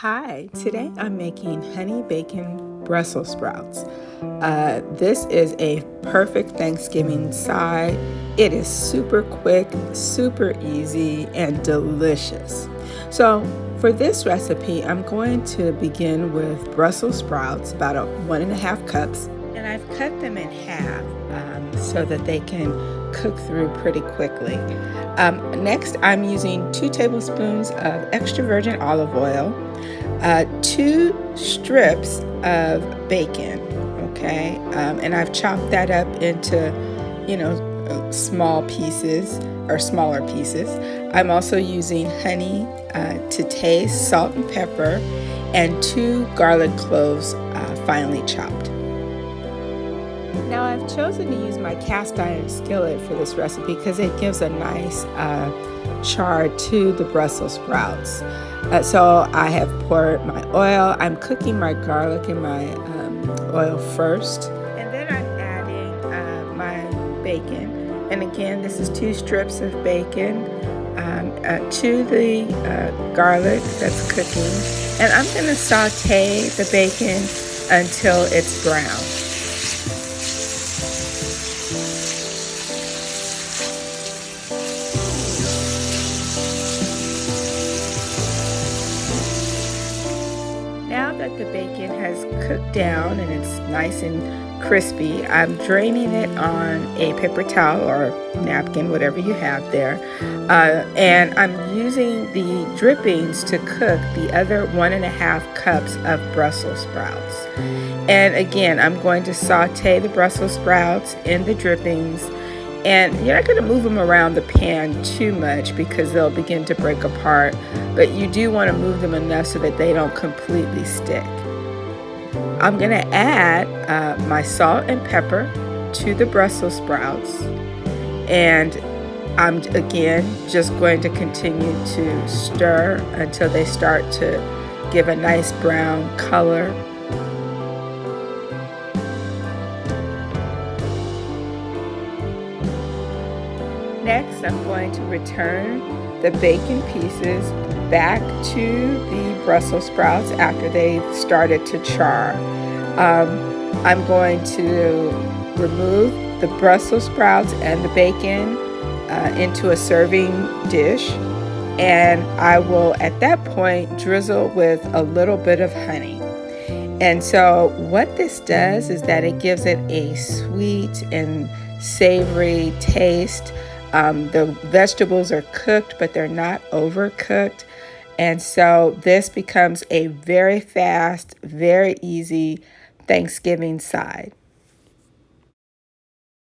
Hi, today I'm making honey bacon Brussels sprouts. This is a perfect Thanksgiving side. It is super quick, super easy, and delicious. So for this recipe, I'm going to begin with Brussels sprouts, about 1.5 cups, and I've cut them in half so that they can cook through pretty quickly. Next, I'm using 2 tablespoons of extra virgin olive oil, 2 strips of bacon, okay? And I've chopped that up into, small pieces or smaller pieces. I'm also using honey to taste, salt and pepper, and 2 garlic cloves finely chopped. Now I've chosen to use my cast iron skillet for this recipe because it gives a nice char to the Brussels sprouts. So I have poured my oil. I'm cooking my garlic in my oil first. And then I'm adding my bacon. And again, this is 2 strips of bacon to the garlic that's cooking. And I'm going to saute the bacon until it's brown. Now that the bacon has cooked down and it's nice and crispy, I'm draining it on a paper towel or napkin, whatever you have there. And I'm using the drippings to cook the other 1.5 cups of Brussels sprouts. And again, I'm going to saute the Brussels sprouts in the drippings. And you're not going to move them around the pan too much because they'll begin to break apart, but you do want to move them enough so that they don't completely stick. I'm going to add my salt and pepper to the Brussels sprouts, and I'm again just going to continue to stir until they start to give a nice brown color. Next, I'm going to return the bacon pieces back to the Brussels sprouts after they've started to char. I'm going to remove the Brussels sprouts and the bacon into a serving dish, and I will at that point drizzle with a little bit of honey. And so what this does is that it gives it a sweet and savory taste. The vegetables are cooked, but they're not overcooked. And so this becomes a very fast, very easy Thanksgiving side.